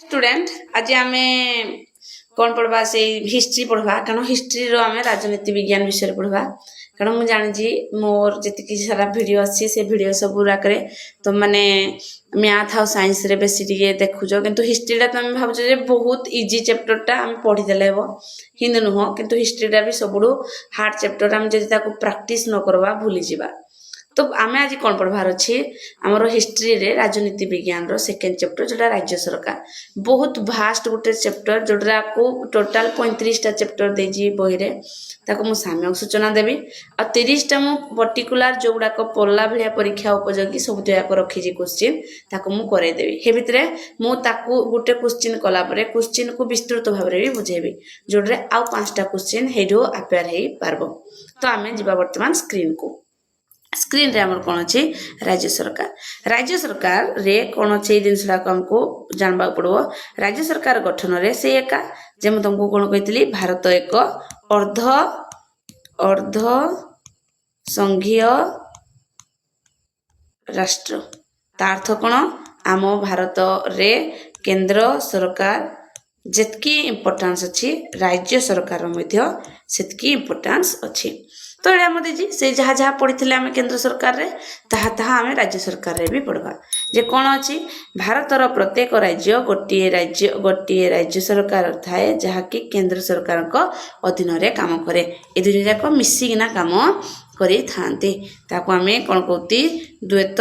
Student आज आम कौन पढ़वा से हिस्ट्री पढ़वा कारण हिस्ट्री रो आम राजनीति विज्ञान विषय पढ़वा कारण मुझे जानी मोर जी सारा भिड अच्छी से भिड सब गुड़ाक तुम मैंने मैथ आ साइंस रे बेसी टे देखुच कि हिस्ट्रीटा तुम भावुच बहुत इजी चैप्टरटा आम पढ़ीदेले हे हिंदी नुह कि हिस्ट्रीटा भी सब हार्ड चैप्टर आम जब प्रैक्टिस न करवा भूली जावा तो आम आज कौन पढ़वार अच्छे आमर हिस्ट्री रे राजनीति विज्ञान रो सेकेंड चैप्टर जोटा राज्य सरकार बहुत भास्ट गोटे चैप्टर जोटा को टोटाल 35टा चैप्टर देजी बही रे ताको मु साम्यक सूचना देवी आ 30टा मु पर्टिकुलर जो गुड़ाक पढ़ला भाया परीक्षा उपयोगी सब दुआक रखी क्वेश्चन ताको मु करे देवी हे भितरे मु ताको गोटे क्वेश्चन कला परे क्वेश्चन को विस्तृत भाव रे भी बुझेबी जोडरे आउ 5टा क्वेश्चन हेडो अपेयर हे पारबो तो आमे जिबा वर्तमान स्क्रीन को स्क्रीन रे हमर कोन अछि राज्य सरकार रे कोन अछि जिनसडा को हमको जानबा पड़ो राज्य सरकार गठन रे से एका जे म तुमको कोन कहितली भारत एक अर्ध संघीय राष्ट्र ता अर्थ कोन आम भारत रे केंद्र सरकार जेतकी इंपोर्टेंस अछि राज्य सरकार मध्ये सेतकी इंपोर्टेंस अछि तो ये मोदी जी से जहाँ जहाँ पढ़ी थे आम केंद्र सरकार रे ताहा ताहा आम राज्य सरकार रे भी पढ़वा जे कौन अच्छी भारतर प्रत्येक राज्य गोटे राज्य सरकार थाए जहाँकि केंद्र सरकार को अधीन रे काम करे ए दुई जाक मिसिकिना काम करी थांते ताको आमे कोन कहती द्वैत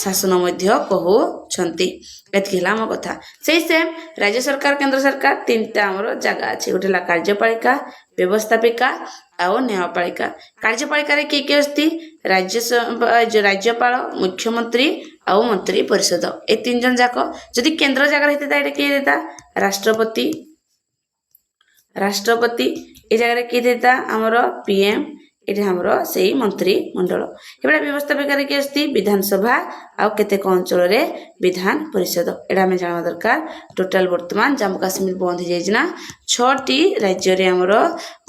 शासन मध्य कहउछंती एतकी हला हम कथा सेही सेम राज्य सरकार केंद्र सरकार तीनटा हमर जगह अछि गोटे ला कार्यपालिका व्यवस्थापिका आउ न्यायपालिका कार्यपालिका रे के अस्ति राज्यपाल मुख्यमंत्री आउ मंत्री परिषद ए तीन जन जाक जदि केंद्र जगह रहते ता के देता राष्ट्रपति ए जगह रे के देता हमर पीएम एटा हमर सेही मंत्री मंडल एबडा व्यवस्थापिका रे के अस्ति विधानसभा आउ केते अंचल रे विधान परिषद एटा हमें जानवा दरकार टोटल वर्तमान जम्मू काश्मीर बंद हो जाइजना 6टी राज्य रे हमर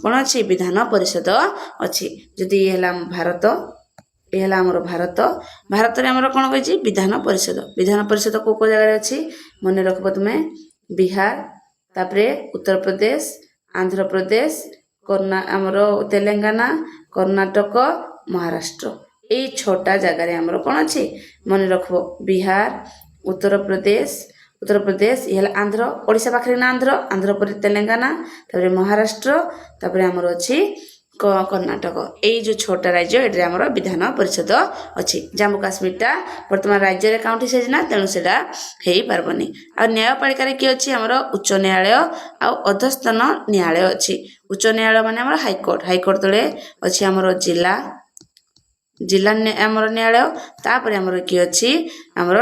कोन अछि विधान परिषद अछि जदि ये हला भारत ये हला हमर भारत रे हमर कोन कहछि विधान परिषद को जगह रे अछि मने रखबो तुमे बिहार तापरे उत्तर प्रदेश आंध्र प्रदेश आमर तेलंगाना कर्नाटक महाराष्ट्र ए 6टा जगह हमर कोन अछि मन रखबो बिहार उत्तर प्रदेश ये आंध्र ओडिशा पाखरे ना आंध्र पर तेलंगाना तापर महाराष्ट्र तापर हमर अछि कर्नाटक ए जो 6टा राज्य एटे हमर विधान परिषद अछि जम्मू काश्मीर टा वर्तमान राज्य रे काउंटी साइज ना तेनु सेडा हेई पारबनी आ न्यायपालिका रे की अछि हमर उच्च न्यायालय आ अधस्थान न्यायालय अछि उच्च न्यायालय माने हमर हाईकोर्ट तळे अछि हमर जिला हमर न्यायालय तापर हमर की अछि हमर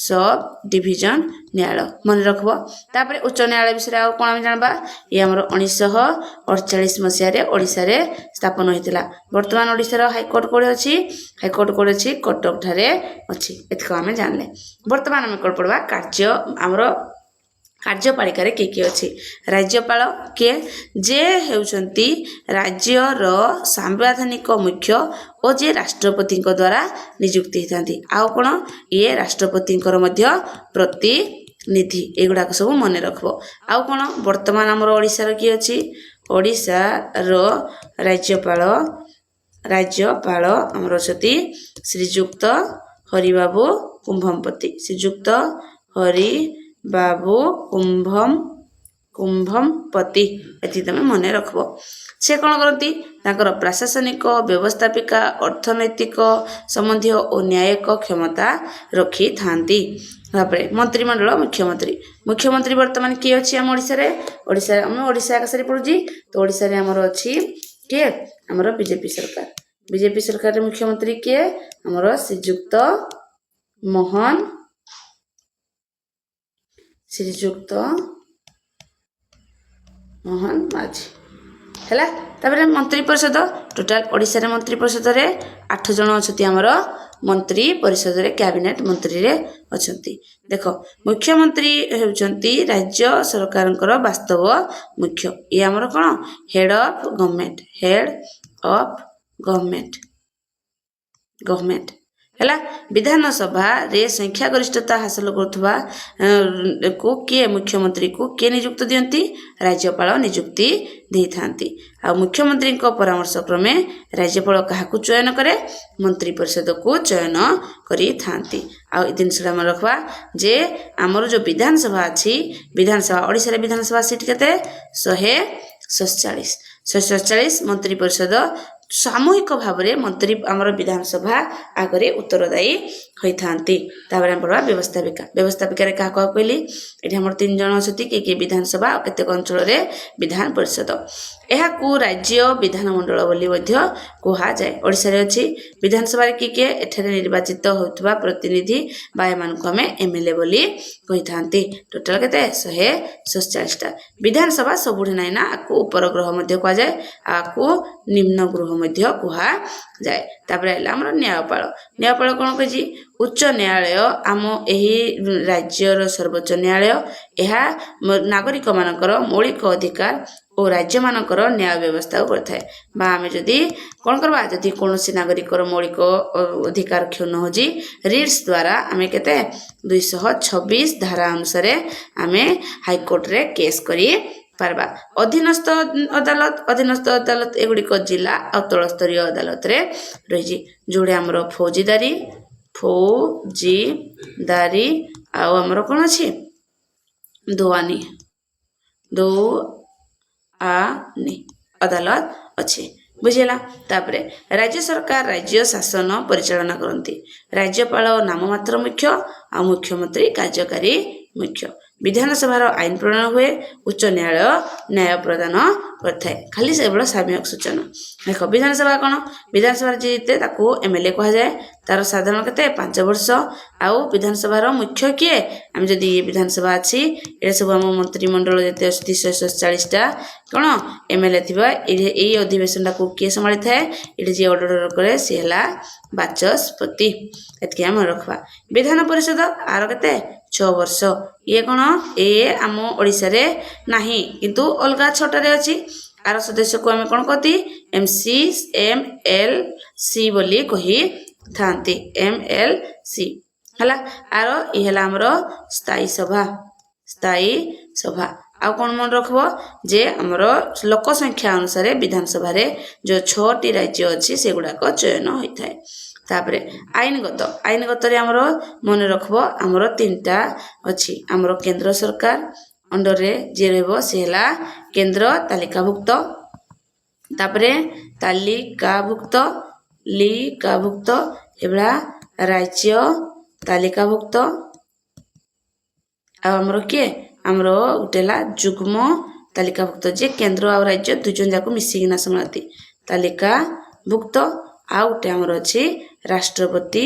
सब डिवीजन न्यायालय मन रखबो तापर उच्च न्यायालय विषय आ कोन हम जानबा ये हमर 1948 मसिया रे ओडिसा रे स्थापन होइतिला वर्तमान ओडिसा रो हाईकोर्ट कोड अछि कटक ठारे अछि एतको हम जानले वर्तमान हम कोन पढवा कार्य हमर कार्यपालिका रे के अछि राज्यपाल के जे हेउचंती राज्य रो संवैधानिक मुख्य और जे राष्ट्रपति को द्वारा नियुक्ति होती आउ कोन ये राष्ट्रपति मध्य प्रतिनिधि एगुडा सब मन रखबो आउ कोन वर्तमान हमर ओडिसा रो की अछि ओडिसा रो राज्यपाल हमर अछि श्रीयुक्त हरिबाबू कुंभमपति एति तमे मने रखबो से कोन करती ताकर प्रशासनिक व्यवस्थापिका अर्थनैतिक संबंधी और न्यायिक क्षमता रखी थांती तापरे मंत्रिमंडल मुख्यमंत्री वर्तमान के अछि हम ओडिसा का सरी पड़ुजी तो ओडिसा रे हमर अछि के हमर बीजेपी सरकार रे मुख्यमंत्री के हमर श्रीयुक्त मोहन माझी हैला तापर मंत्री परिषद टोटल ओडिसा रे मंत्री परिषद रे 8 जन अछती हमर मंत्री परिषद रे कैबिनेट मंत्री रे अछती देखो मुख्यमंत्री हेउचंती राज्य सरकारंकर वास्तव मुख्य ये हमर कोन हेड ऑफ गवर्नमेंट ହେଲା। ବିଧାନସଭା ରେ ସଂଖ୍ୟା ଗରିଷ୍ଠତା ହାସଲ କରୁଥିବା କୁ କିଏ ମୁଖ୍ୟମନ୍ତ୍ରୀକୁ କିଏ ନିଯୁକ୍ତି ଦିଅନ୍ତି? ରାଜ୍ୟପାଳ ନିଯୁକ୍ତି ଦେଇଥାନ୍ତି। ଆଉ ମୁଖ୍ୟମନ୍ତ୍ରୀଙ୍କ ପରାମର୍ଶ କ୍ରମେ ରାଜ୍ୟପାଳ କାହାକୁ ଚୟନ କରେ? ମନ୍ତ୍ରୀ ପରିଷଦକୁ ଚୟନ କରିଥାନ୍ତି। ଆଉ ଏ ଜିନିଷଟା ମନେ ରଖିବା ଯେ ଆମର ଯେଉଁ ବିଧାନସଭା ଅଛି, ବିଧାନସଭା ଓଡ଼ିଶାରେ ବିଧାନସଭା ସିଟ୍ କେତେ? 147 ମନ୍ତ୍ରୀ ପରିଷଦ ସାମୂହିକ ଭାବରେ ମନ୍ତ୍ରୀ ଆମର ବିଧାନସଭା ଆଗରେ ଉତ୍ତରଦାୟୀ ହୋଇଥାନ୍ତି। ତାପରେ ଆମେ ପଢ଼ିବା ବ୍ୟବସ୍ଥାପିକା। ବ୍ୟବସ୍ଥାପିକାରେ କାହା କାହାକୁ କହିଲି? ଏଠି ଆମର 3 ଜଣ ଅଛନ୍ତି। କିଏ କିଏ? ବିଧାନସଭା ଆଉ କେତେକ ଅଞ୍ଚଳରେ ବିଧାନ ପରିଷଦ। ଏହାକୁ ରାଜ୍ୟ ବିଧାନମଣ୍ଡଳ ବୋଲି ମଧ୍ୟ କୁହାଯାଏ। ଓଡ଼ିଶାରେ ଅଛି ବିଧାନସଭାରେ କିଏ କିଏ? ଏଠାରେ ନିର୍ବାଚିତ ହେଉଥିବା ପ୍ରତିନିଧି ବା ଏମାନଙ୍କୁ ଆମେ MLA ବୋଲି କହିଥାନ୍ତି। ଟୋଟାଲ କେତେ? 147ଟା। ବିଧାନସଭା ସବୁଠି ନାହିଁ ନା, ଆକୁ ଉପର ଗୃହ ମଧ୍ୟ କୁହାଯାଏ, ଆକୁ ନିମ୍ନ ଗୃହ ମଧ୍ୟ କୁହାଯାଏ। ତାପରେ ହେଲା ଆମର ନ୍ୟାୟପାଳ। ନ୍ୟାୟପାଳ କ'ଣ କହିଛି? ଉଚ୍ଚ ନ୍ୟାୟାଳୟ ଆମ ଏହି ରାଜ୍ୟର ସର୍ବୋଚ୍ଚ ନ୍ୟାୟାଳୟ। ଏହା ନାଗରିକମାନଙ୍କର ମୌଳିକ ଅଧିକାର ଓ ରାଜ୍ୟମାନଙ୍କର ନ୍ୟାୟ ବ୍ୟବସ୍ଥାକୁ କରିଥାଏ। ବା ଆମେ ଯଦି କ'ଣ କରିବା? ଯଦି କୌଣସି ନାଗରିକର ମୌଳିକ ଅଧିକାର କ୍ଷୁଣ୍ଣ ହେଉଛି, ରିଟ୍ସ ଦ୍ୱାରା ଆମେ କେତେ? 226 ଧାରା ଅନୁସାରେ ଆମେ ହାଇକୋର୍ଟରେ କେସ୍ କରି ପାରବା। ଅଧୀନସ୍ଥ ଅଦାଲତ ଏଗୁଡ଼ିକ ଜିଲ୍ଲା ଆଉ ତଳସ୍ତରୀୟ ଅଦାଲତରେ ରହିଛି। ଯୋଉଠି ଆମର ଫୌଜିଦାରୀ ଆଉ ଆମର କ'ଣ ଅଛି? ଦୁଆନି ଅଦାଲତ ଅଛି। ବୁଝିଲା? ତାପରେ ରାଜ୍ୟ ସରକାର ରାଜ୍ୟ ଶାସନ ପରିଚାଳନା କରନ୍ତି। ରାଜ୍ୟପାଳ ନାମମାତ୍ର ମୁଖ୍ୟ ଆଉ ମୁଖ୍ୟମନ୍ତ୍ରୀ କାର୍ଯ୍ୟକାରୀ ମୁଖ୍ୟ। ବିଧାନସଭାର ଆଇନ ପ୍ରଣୟନ ହୁଏ। ଉଚ୍ଚ ନ୍ୟାୟାଳୟ ନ୍ୟାୟ ପ୍ରଦାନ କରିଥାଏ। ଖାଲି ସେଭଳି ସାମୟିକ ସୂଚନା। ଦେଖ ବିଧାନସଭା କ'ଣ? ବିଧାନସଭାରେ ଯିଏ ଜିତେ ତାକୁ MLA କୁହାଯାଏ। ତାର ସାଧାରଣ କେତେ? 5 ବର୍ଷ। ଆଉ ବିଧାନସଭାର ମୁଖ୍ୟ କିଏ? ଆମେ ଯଦି ବିଧାନସଭା ଅଛି, ଏଇଟା ସବୁ ଆମ ମନ୍ତ୍ରିମଣ୍ଡଳ ଯେତେ ଅଛି 147ଟା କ'ଣ MLA ଥିବା। ଏଇ ଅଧିବେଶନଟାକୁ କିଏ ସମ୍ଭାଳିଥାଏ? ଏଠି ଯିଏ ଅର୍ଡର କରେ ସିଏ ହେଲା ବାଚସ୍ପତି। ଏତିକି ଆମେ ରଖିବା। ବିଧାନ ପରିଷଦ ଆର କେତେ? 6 ବର୍ଷ। ଇଏ କ'ଣ? ଆମ ଓଡ଼ିଶାରେ ନାହିଁ, କିନ୍ତୁ ଅଲଗା 6ଟାରେ ଅଛି। ଆର ସଦସ୍ୟକୁ ଆମେ କ'ଣ କହନ୍ତି? MLC ବୋଲି କହିଥାନ୍ତି। MLC ହେଲା। ଆର ଇ ହେଲା ଆମର ସ୍ଥାୟୀ ସଭା। ଆଉ କ'ଣ ମନେ ରଖିବ? ଯେ ଆମର ଲୋକ ସଂଖ୍ୟା ଅନୁସାରେ ବିଧାନସଭାରେ ଯେଉଁ 6ଟି ରାଜ୍ୟ ଅଛି ସେଗୁଡ଼ାକ ଚୟନ ହୋଇଥାଏ। ତାପରେ ଆଇନଗତରେ ଆମର ମନେ ରଖିବ ଆମର 3ଟା ଅଛି। ଆମର କେନ୍ଦ୍ର ସରକାର ଅଣ୍ଡରରେ ଯିଏ ରହିବ ସେ ହେଲା କେନ୍ଦ୍ର ତାଲିକାଭୁକ୍ତ। ତାପରେ ତାଲିକାଭୁକ୍ତ ଏଭଳିଆ ରାଜ୍ୟ ତାଲିକାଭୁକ୍ତ। ଆଉ ଆମର କିଏ? ଆମର ଗୋଟେ ହେଲା ଯୁଗ୍ମ ତାଲିକାଭୁକ୍ତ, ଯେ କେନ୍ଦ୍ର ଆଉ ରାଜ୍ୟ 2 ଜଣ ଯାକ ମିଶିକିନା ସମ୍ଭାଳନ୍ତି। ତାଲିକାଭୁକ୍ତ। ଆଉ ଗୋଟେ ଆମର ଅଛି ରାଷ୍ଟ୍ରପତି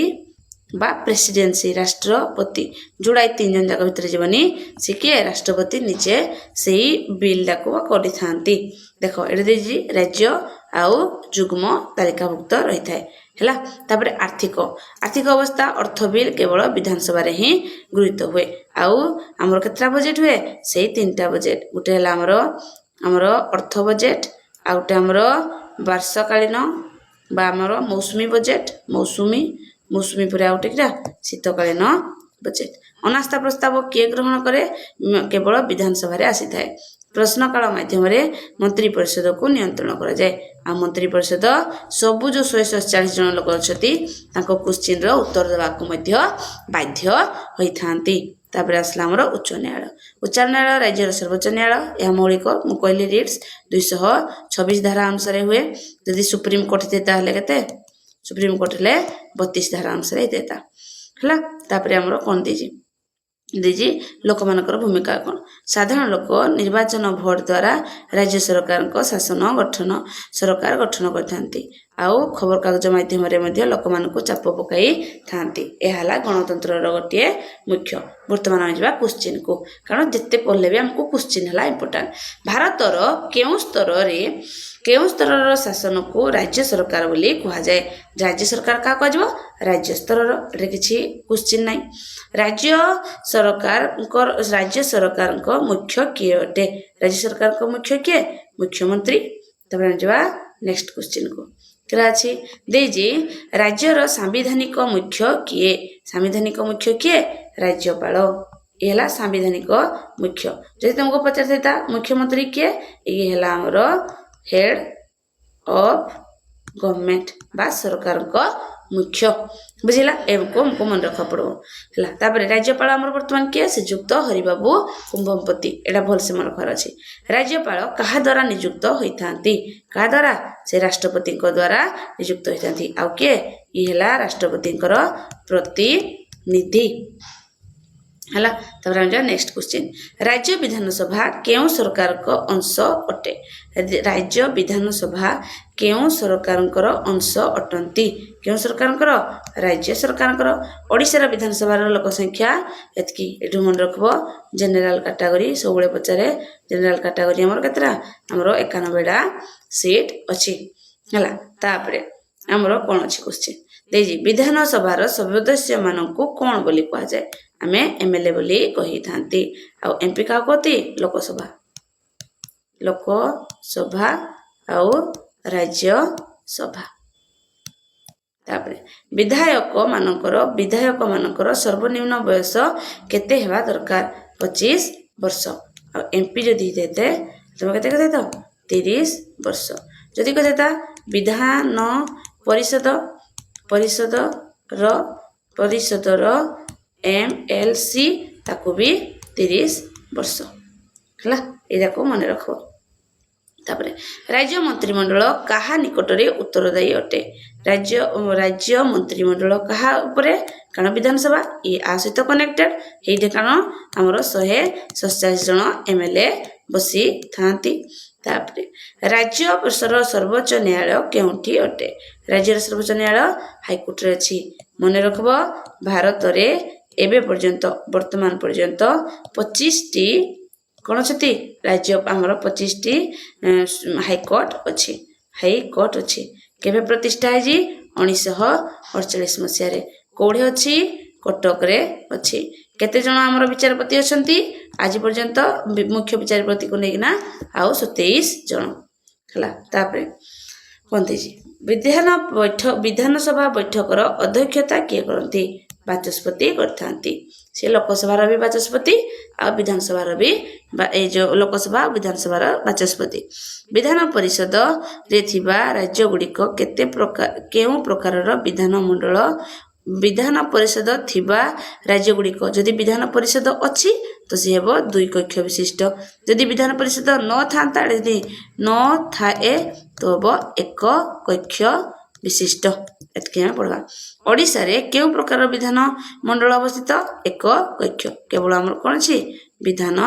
ବା ପ୍ରେସିଡେନ୍ସି, ରାଷ୍ଟ୍ରପତି, ଯୋଉଟା ଏ 3 ଜଣ ଯାକ ଭିତରେ ଯିବନି। ସେ କିଏ? ରାଷ୍ଟ୍ରପତି ନିଜେ ସେଇ ବିଲ୍ଟାକୁ କରିଥାନ୍ତି। ଦେଖ ଏଠି ଦେଇଛି ରାଜ୍ୟ ଆଉ ଯୁଗ୍ମ ତାଲିକାଭୁକ୍ତ ରହିଥାଏ। ହେଲା। ତାପରେ ଆର୍ଥିକ ଅବସ୍ଥା। ଅର୍ଥ ବିଲ୍ କେବଳ ବିଧାନସଭାରେ ହିଁ ଗୃହୀତ ହୁଏ। ଆଉ ଆମର କେତେଟା ବଜେଟ୍ ହୁଏ? ସେଇ 3ଟା ବଜେଟ୍। ଗୋଟେ ହେଲା ଆମର ଅର୍ଥ ବଜେଟ୍, ଆଉ ଗୋଟେ ଆମର ବାର୍ଷକାଳୀନ ବା ଆମର ମୌସୁମୀ ବଜେଟ୍, ମୌସୁମୀ ପରେ ଆଉ ଗୋଟେ ଶୀତକାଳୀନ ବଜେଟ୍। ଅନାସ୍ଥା ପ୍ରସ୍ତାବ କିଏ ଗ୍ରହଣ କରେ? କେବଳ ବିଧାନସଭାରେ ଆସିଥାଏ। ପ୍ରଶ୍ନକାଳ ମାଧ୍ୟମରେ ମନ୍ତ୍ରୀ ପରିଷଦକୁ ନିୟନ୍ତ୍ରଣ କରାଯାଏ। ଆଉ ମନ୍ତ୍ରୀ ପରିଷଦ ସବୁ ଯେଉଁ 147 ଜଣ ଲୋକ ଅଛନ୍ତି ତାଙ୍କ କ୍ୱେଶ୍ଚିନ୍ର ଉତ୍ତର ଦେବାକୁ ମଧ୍ୟ ବାଧ୍ୟ ହୋଇଥାନ୍ତି। ତାପରେ ଆସିଲା ଆମର ଉଚ୍ଚ ନ୍ୟାୟାଳୟ ରାଜ୍ୟର ସର୍ବୋଚ୍ଚ ନ୍ୟାୟାଳୟ। ଏହା ମୌଳିକ, ମୁଁ କହିଲି ରିଟ୍ସ 226 ଧାରା ଅନୁସାରେ ହୁଏ। ଯଦି ସୁପ୍ରିମକୋର୍ଟ ହେଇଥାଏ ତାହେଲେ କେତେ? ସୁପ୍ରିମକୋର୍ଟ ହେଲେ 32 ଧାରା ଅନୁସାରେ ହେଇଥାଏ। ହେଲା। ତାପରେ ଆମର କ'ଣ ଦେଇଛି? ଲୋକମାନଙ୍କର ଭୂମିକା କ'ଣ? ସାଧାରଣ ଲୋକ ନିର୍ବାଚନ ଭୋଟ ଦ୍ୱାରା ରାଜ୍ୟ ସରକାରଙ୍କ ସରକାର ଗଠନ କରିଥାନ୍ତି। ଆଉ ଖବରକାଗଜ ମାଧ୍ୟମରେ ମଧ୍ୟ ଲୋକମାନଙ୍କୁ ଚାପ ପକାଇଥାନ୍ତି। ଏହା ହେଲା ଗଣତନ୍ତ୍ରର ଗୋଟିଏ ମୁଖ୍ୟ। ବର୍ତ୍ତମାନ ଆମେ ଯିବା କ୍ୱେଶ୍ଚିନ୍କୁ, କାରଣ ଯେତେ ପଢ଼ିଲେ ବି ଆମକୁ କ୍ୱେଶ୍ଚିନ୍ ହେଲା ଇମ୍ପୋର୍ଟାଣ୍ଟ। ଭାରତର କେଉଁ ସ୍ତରର ଶାସନକୁ ରାଜ୍ୟ ସରକାର ବୋଲି କୁହାଯାଏ? ରାଜ୍ୟ ସରକାର କାହା କୁହାଯିବ? ରାଜ୍ୟ ସ୍ତରର। ଏଠାରେ କିଛି କ୍ୱେଶ୍ଚିନ୍ ନାହିଁ। ରାଜ୍ୟ ସରକାରଙ୍କ ମୁଖ୍ୟ କିଏ ଅଟେ? ରାଜ୍ୟ ସରକାରଙ୍କ ମୁଖ୍ୟ କିଏ? ମୁଖ୍ୟମନ୍ତ୍ରୀ। ତାପରେ ଆମେ ଯିବା ନେକ୍ସଟ କ୍ୱେଶ୍ଚିନ୍କୁ। କେରା ଅଛି ଦେଇଛି ରାଜ୍ୟର ସାମ୍ବିଧାନିକ ମୁଖ୍ୟ କିଏ? ସାମ୍ବିଧାନିକ ମୁଖ୍ୟ କିଏ? ରାଜ୍ୟପାଳ। ଇଏ ହେଲା ସାମ୍ବିଧାନିକ ମୁଖ୍ୟ। ଯଦି ତୁମକୁ ପଚାରିଥାନ୍ତା ମୁଖ୍ୟମନ୍ତ୍ରୀ କିଏ? ଇଏ ହେଲା ଆମର ହେଡ୍ ଅଫ୍ ଗଭର୍ଣ୍ଣମେଣ୍ଟ ବା ସରକାରଙ୍କ ମୁଖ୍ୟ। ବୁଝିଲା? ଏକୁ ଆମକୁ ମନେ ରଖିବାକୁ ପଡ଼ିବ ହେଲା। ତାପରେ ରାଜ୍ୟପାଳ ଆମର ବର୍ତ୍ତମାନ କିଏ? ଶ୍ରୀଯୁକ୍ତ ହରିବାବୁ କୁମ୍ଭମପତି। ଏଇଟା ଭଲସେ ମନେ ରଖିବାର ଅଛି। ରାଜ୍ୟପାଳ କାହା ଦ୍ୱାରା ନିଯୁକ୍ତ ହୋଇଥାନ୍ତି? କାହା ଦ୍ୱାରା? ସେ ରାଷ୍ଟ୍ରପତିଙ୍କ ଦ୍ୱାରା ନିଯୁକ୍ତ ହୋଇଥାନ୍ତି। ଆଉ କିଏ? ଇଏ ହେଲା ରାଷ୍ଟ୍ରପତିଙ୍କର ପ୍ରତିନିଧି ହେଲା। ତାପରେ ଆମେ ଯିବା ନେକ୍ସଟ କ୍ୱେଶ୍ଚିନ୍। ରାଜ୍ୟ ବିଧାନସଭା କେଉଁ ସରକାରଙ୍କ ଅଂଶ ଅଟେ? ରାଜ୍ୟ ବିଧାନସଭା କେଉଁ ସରକାରଙ୍କର ଅଂଶ ଅଟନ୍ତି? କେଉଁ ସରକାରଙ୍କର? ରାଜ୍ୟ ସରକାରଙ୍କର। ଓଡ଼ିଶାର ବିଧାନସଭାର ଲୋକ ସଂଖ୍ୟା ଏତିକି। ଏଠୁ ମନେ ରଖିବ ଜେନେରାଲ କାଟାଗୋରୀ ସବୁବେଳେ ପଚାରେ। ଜେନେରାଲ କାଟାଗୋରୀ ଆମର କେତେଟା? ଆମର 91ଟା ସିଟ୍ ଅଛି ହେଲା। ତାପରେ ଆମର କ'ଣ ଅଛି କ୍ୱେଶ୍ଚିନ୍ ଦେଇଛି ବିଧାନସଭାର ସଦସ୍ୟମାନଙ୍କୁ କ'ଣ ବୋଲି କୁହାଯାଏ? ଆମେ MLA ବୋଲି କହିଥାନ୍ତି। ଆଉ MP କାହାକୁ କହନ୍ତି? ଲୋକସଭା। ଲୋକସଭା ଆଉ ରାଜ୍ୟସଭା। ତାପରେ ବିଧାୟକମାନଙ୍କର ସର୍ବନିମ୍ନ ବୟସ କେତେ ହେବା ଦରକାର? 25 ବର୍ଷ। ଆଉ MP ଯଦି ହେଇଥାଏ ତମେ କେତେ କହିଥାନ୍ତ? 30 ବର୍ଷ। ଯଦି କହିଥାନ୍ତା ବିଧାନ ପରିଷଦର MLC ତାକୁ ବି 30 ବର୍ଷ ହେଲା। ଏଇଟାକୁ ମନେ ରଖ। ତାପରେ ରାଜ୍ୟ ମନ୍ତ୍ରିମଣ୍ଡଳ କାହା ନିକଟରେ ଉତ୍ତରଦାୟୀ ଅଟେ? ରାଜ୍ୟ ମନ୍ତ୍ରିମଣ୍ଡଳ କାହା ଉପରେ? କାରଣ ବିଧାନସଭା ଆ ସହିତ କନେକ୍ଟେଡ ହେଇଠି କାରଣ ଆମର 147 ଜଣ MLA ବସିଥାନ୍ତି। ତାପରେ ରାଜ୍ୟର ସର୍ବୋଚ୍ଚ ନ୍ୟାୟାଳୟ କେଉଁଠି ଅଟେ? ରାଜ୍ୟର ସର୍ବୋଚ୍ଚ ନ୍ୟାୟାଳୟ ହାଇକୋର୍ଟରେ ଅଛି। ମନେ ରଖିବ ଭାରତରେ ଏବେ ପର୍ଯ୍ୟନ୍ତ ବର୍ତ୍ତମାନ ପର୍ଯ୍ୟନ୍ତ 25ଟି କ'ଣ ଅଛନ୍ତି? ରାଜ୍ୟ ଆମର 25ଟି ହାଇକୋର୍ଟ ଅଛି। କେବେ ପ୍ରତିଷ୍ଠା ହେଇଛି? 1948 ମସିହାରେ। କୋଉଠି ଅଛି? କଟକରେ ଅଛି। କେତେ ଜଣ ଆମର ବିଚାରପତି ଅଛନ୍ତି? ଆଜି ପର୍ଯ୍ୟନ୍ତ ମୁଖ୍ୟ ବିଚାରପତିକୁ ନେଇକିନା ଆଉ 27 ଜଣ ହେଲା। ତାପରେ କ'ଣ ଦେଇଛି ବିଧାନସଭା ବୈଠକର ଅଧ୍ୟକ୍ଷତା କିଏ କରନ୍ତି? ବାଚସ୍ପତି କରିଥାନ୍ତି। ସେ ଲୋକସଭାର ବି ବାଚସ୍ପତି ଆଉ ବିଧାନସଭାର ବି ଏଇ ଯେଉଁ ଲୋକସଭା ଆଉ ବିଧାନସଭାର ବାଚସ୍ପତି। ବିଧାନ ପରିଷଦରେ ଥିବା ରାଜ୍ୟଗୁଡ଼ିକ କେଉଁ ପ୍ରକାରର ବିଧାନ ପରିଷଦ ଥିବା ରାଜ୍ୟଗୁଡ଼ିକ ଯଦି ବିଧାନ ପରିଷଦ ଅଛି ତ ସେ ହେବ 2 କକ୍ଷ ବିଶିଷ୍ଟ। ଯଦି ବିଧାନ ପରିଷଦ ନଥାନ୍ତା ଯଦି ନଥାଏ ତ ହେବ 1 କକ୍ଷ ବିଶିଷ୍ଟ। ଏତିକି ଆମେ ପଢ଼ିବା। ଓଡ଼ିଶାରେ କେଉଁ ପ୍ରକାର ବିଧାନ ମଣ୍ଡଳ ଅବସ୍ଥିତ? 1 କକ୍ଷ। କେବଳ ଆମର କ'ଣ ଅଛି? ବିଧାନ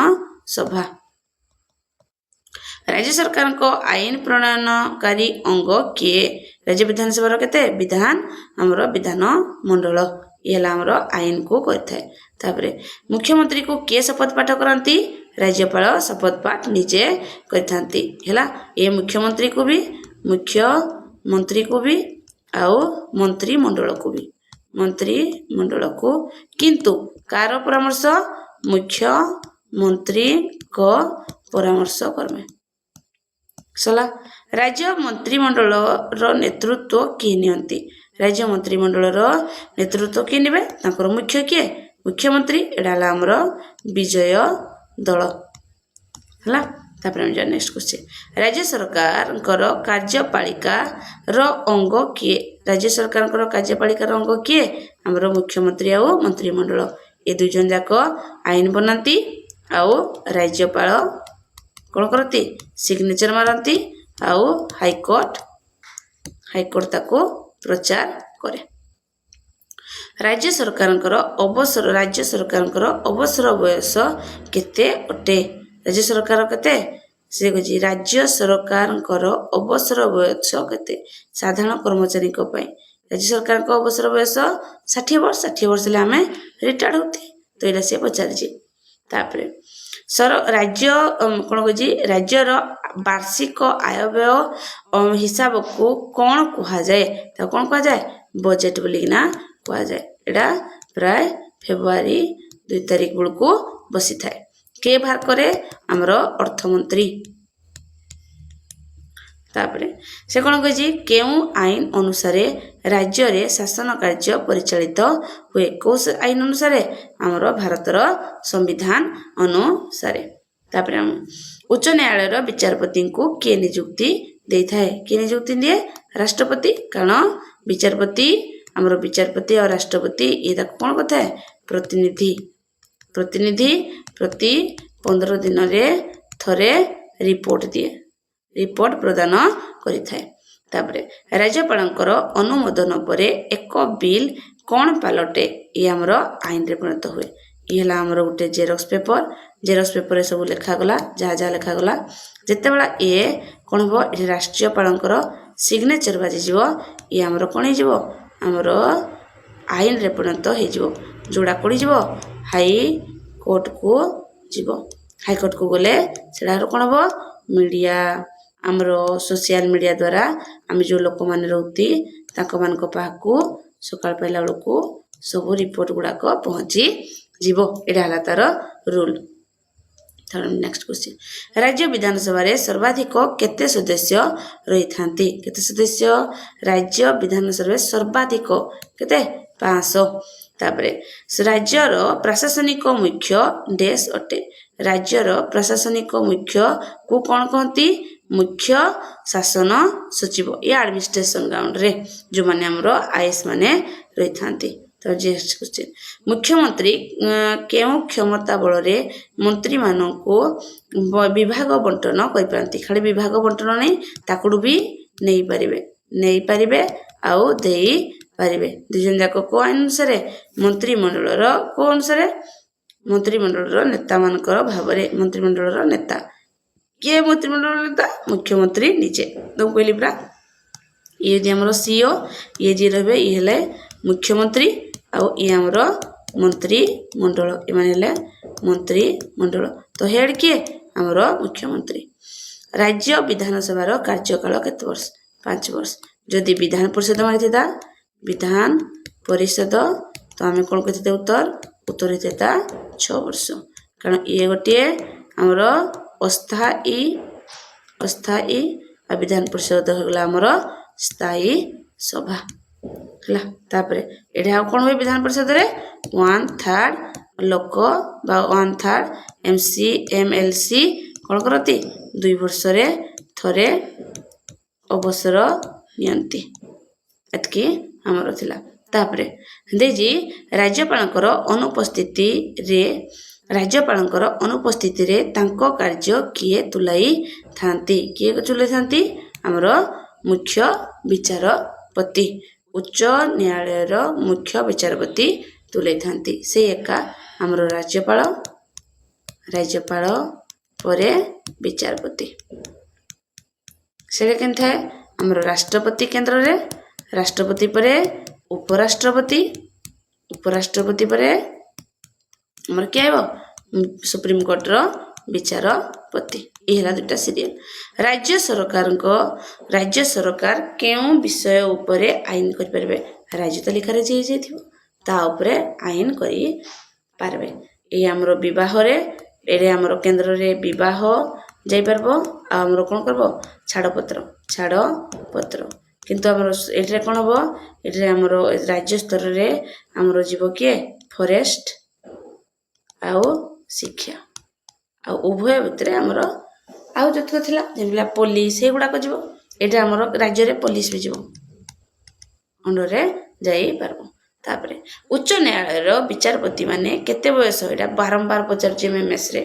ସଭା। ରାଜ୍ୟ ସରକାରଙ୍କ ଆଇନ ପ୍ରଣୟନକାରୀ ଅଙ୍ଗ କିଏ? ରାଜ୍ୟ ବିଧାନସଭାର କେତେ? ଆମର ବିଧାନ ମଣ୍ଡଳ। ଇଏ ହେଲା ଆମର ଆଇନକୁ କରିଥାଏ। ତାପରେ ମୁଖ୍ୟମନ୍ତ୍ରୀକୁ କିଏ ଶପଥ ପାଠ କରାନ୍ତି? ରାଜ୍ୟପାଳ ଶପଥ ପାଠ ନିଜେ କରିଥାନ୍ତି ହେଲା। ଏ ମୁଖ୍ୟମନ୍ତ୍ରୀକୁ ବି ଆଉ ମନ୍ତ୍ରିମଣ୍ଡଳକୁ କିନ୍ତୁ କାହାର ପରାମର୍ଶ? ମୁଖ୍ୟମନ୍ତ୍ରୀଙ୍କ ପରାମର୍ଶ କ୍ରମେ ସଲା। ରାଜ୍ୟ ମନ୍ତ୍ରିମଣ୍ଡଳର ନେତୃତ୍ୱ କିଏ ନିଅନ୍ତି? ରାଜ୍ୟ ମନ୍ତ୍ରିମଣ୍ଡଳର ନେତୃତ୍ୱ କିଏ ନେବେ? ତାଙ୍କର ମୁଖ୍ୟ କିଏ? ମୁଖ୍ୟମନ୍ତ୍ରୀ। ଏଇଟା ହେଲା ଆମର ବିଜୟ ଦଳ ହେଲା। ତାପରେ ଆମେ ଯିବା ନେକ୍ସଟ କ୍ୱେଶ୍ଚିନ୍। ରାଜ୍ୟ ସରକାରଙ୍କର କାର୍ଯ୍ୟପାଳିକାର ଅଙ୍ଗ କିଏ? ରାଜ୍ୟ ସରକାରଙ୍କର କାର୍ଯ୍ୟପାଳିକାର ଅଙ୍ଗ କିଏ? ଆମର ମୁଖ୍ୟମନ୍ତ୍ରୀ ଆଉ ମନ୍ତ୍ରିମଣ୍ଡଳ। ଏ 2 ଜଣ ଯାକ ଆଇନ ବନାନ୍ତି ଆଉ ରାଜ୍ୟପାଳ କ'ଣ କରନ୍ତି? ସିଗ୍ନେଚର ମାରନ୍ତି ଆଉ ହାଇକୋର୍ଟ ତାକୁ ପ୍ରଚାର କରେ। ରାଜ୍ୟ ସରକାରଙ୍କର ଅବସର ବୟସ କେତେ ଅଟେ? ରାଜ୍ୟ ସରକାର କେତେ? ସେ କହୁଛି ରାଜ୍ୟ ସରକାରଙ୍କର ଅବସର ବୟସ କେତେ? ସାଧାରଣ କର୍ମଚାରୀଙ୍କ ପାଇଁ ରାଜ୍ୟ ସରକାରଙ୍କ ଅବସର ବୟସ 60 ବର୍ଷ। 60 ବର୍ଷ ହେଲେ ଆମେ ରିଟାୟାର୍ଡ ହଉଥି। ତ ଏଇଟା ସେ ପଚାରିଛି। ତାପରେ ରାଜ୍ୟ କ'ଣ କହୁଛି? ରାଜ୍ୟର ବାର୍ଷିକ ଆୟବ୍ୟୟ ହିସାବକୁ କ'ଣ କୁହାଯାଏ? ତାକୁ କ'ଣ କୁହାଯାଏ? ବଜେଟ୍ ବୋଲିକିନା କୁହାଯାଏ। ଏଇଟା ପ୍ରାୟ ଫେବୃଆରୀ 2 ତାରିଖ ବେଳକୁ ବସିଥାଏ। କିଏ ବାହାର କରେ? ଆମର ଅର୍ଥମନ୍ତ୍ରୀ। तापरे से कौन कही केउ आईन अनुसार राज्य रे शासन कार्य परिचालित हुए कौ आईन अनुसार आमर भारतर संविधान अनुसार तापरे उच्च न्यायालय विचारपति को किए नियुक्ति दे थाए किए नियुक्ति दिए राष्ट्रपति कारण विचारपति आमर विचारपति और राष्ट्रपति ये कौन करता है प्रतिनिधि प्रतिनिधि प्रति 15 दिन रे थरे रिपोर्ट दिए रिपोर्ट प्रदान करि थाए तापरे राज्यपालंकर अनुमोदन परे एक बिल कौन पालटे ये हमर आईन रे परिणत हुए ये हला हमर गुटे जेरॉक्स पेपर सब लिखा गला जहाँ जहाँ लिखा गला जिते बड़ा ये कौन हो राष्ट्रपालंकर सिग्नेचर बाजी जीव ये हमर कौन हो हमर आईन रे परिणत हो जीव जोड़ा कोड़ी जीव हाई कोर्ट को जीव हाई कोर्ट को गले सेडा कौन हो मीडिया आमर सोशल मीडिया द्वारा आम जो लोक मैंने रोती पाखु सकाल पाइला बेलू सब रिपोर्ट गुड़ाक पहुँची जीव यहाँ तार रूल। नेक्स्ट क्वेश्चन राज्य विधानसभा रे सर्वाधिक केते सदस्य रही थांती केते सदस्य राज्य विधानसभा रे सर्वाधिक केते 500 तापरे राज्यर प्रशासनिक मुख्य देश अटे राज्यर प्रशासनिक मुख्य को कौन कहती मुख्य शासन सचिव या एडमिनिस्ट्रेशन ग्राउंड रे जो माने हमरो आईएएस माने रही थांती। तो नेक्स्ट क्वेश्चन मुख्यमंत्री केउ क्षमता बल रे मंत्री माननको विभाग बंटन करि पारंती खाली विभाग बंटन नहीं ताकुडू भी नहीं पारिबे आउ देई पारिबे दुजन जाक को अनुसार मंत्रिमंडल रो को अनुसार मंत्रिमंडल रो नेता मानकर भाबरे मंत्रिमंडल रो नेता किए मंत्रिमंडल नेता मुख्यमंत्री निजे तो कहली पूरा ये जे हमरो सीईओ ये जे रहबे ये हेले मुख्यमंत्री आउ ये हमरो मंत्रिमंडल ए माने हेले मंत्रिमंडल तो हेड किए हमरो मुख्यमंत्री। राज्य विधानसभा रो कार्यकाल केते वर्ष 5 वर्ष जदि विधान परिषद मारिथिता विधान परिषद तो आम कौन कहते उत्तर होता 6 वर्ष कारण ये गोटे आमर अस्थायी विधान परिषद होगला आमर स्थायी सभा है तापरे एडे आ कौन हुए विधान परिषद रे 1/3 लोक बा 1/3 एमएलसी कौन करती 2 वर्ष रे थरे अवसर नियंती एतकी आमर थिला तापरे देजी राज्यपालंकर अनुपस्थिति रे तांको कार्य किए तुलाई थांती आमर मुख्य विचारपति उच्च न्यायालय रो मुख्य विचारपति तुलाई थांती से एका आमर राज्यपाल परे विचारपति से केन थाए आमर राष्ट्रपति केंद्र रे राष्ट्रपति परे उपराष्ट्रपति परे हमर क्या है सुप्रीम कोर्ट रो विचारपति ये दुटा सीरियल राज्य सरकार केउ विषय उपरे आईन कर परबे राज्य तालिका रे जे जेथिबो ता उपरे आईन करी पारबे ए हमरो विवाह रे एरे हमरो केंद्र रे विवाह जाई परबो आ हमरो कोन करबो छाड़पत्र किंतु हमरो एटरे कोन हबो एटरे हमरो राज्य स्तर रे हमरो जीव किए फॉरेस्ट आउ शिक्षा आउ उभय भितर हमरो आउ जतक थिला जेमिला पुलिस हे गुडा को जीव एटा हमरो राज्य रे पुलिस भी जीव अंडर रे जाई परबो तापरे उच्च न्यायालय रो विचारपति माने केते बयस एटा बारंबार पचार एमएमएस रे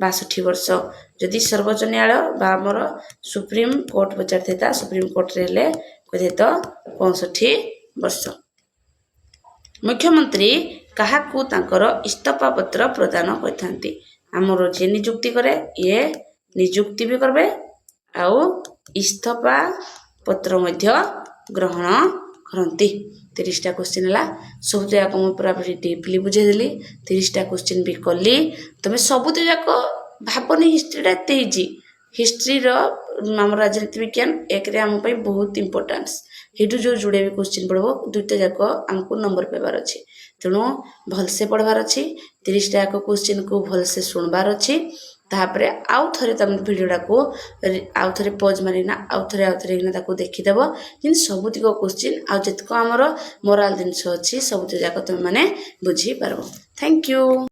62 वर्ष जदि सर्वोच्च न्यायालय बा हमर सुप्रीम कोर्ट पचार थेता सुप्रीम कोर्ट रे ले कथे तो 65 वर्ष। मुख्यमंत्री काहाकू तांकर इस्तीफा पत्र प्रदान करथांती हमरो जे नियुक्ति करे ये नियुक्ति भी करबे आउ इस्तीफा पत्र मध्य ग्रहण करंती। 30टा क्वेश्चन हला सब जाक मु पूरा डीपली बुझे देली 30टा क्वेश्चन भी कली तमे सब जाक भाबनी हिस्ट्रीटा तेजी हिस्ट्री रो हम राजनीति विज्ञान एक रे हम पई बहुत इंपोर्टेंस हेटू जो जुड़े भी क्वेश्चन पढ़बो दुईटा जाक हमको नंबर पेपर अछि तेणु भलसे पढ़वार अछि 30टा क्वेश्चन को भलसे सुनबार अछि ତାପରେ ଆଉ ଥରେ ତମେ ଭିଡ଼ିଓଟାକୁ ଆଉ ଥରେ ପଜ୍ ମାରିକିନା ଆଉ ଥରେ କିନା ତାକୁ ଦେଖିଦେବ ଯେମିତି ସବୁତିକ କ୍ୱେଶ୍ଚିନ୍ ଆଉ ଯେତିକ ଆମର ମୋରାଲ ଜିନିଷ ଅଛି ସବୁତିକ ଯାକ ତମେ ମାନେ ବୁଝିପାରିବ। Thank you.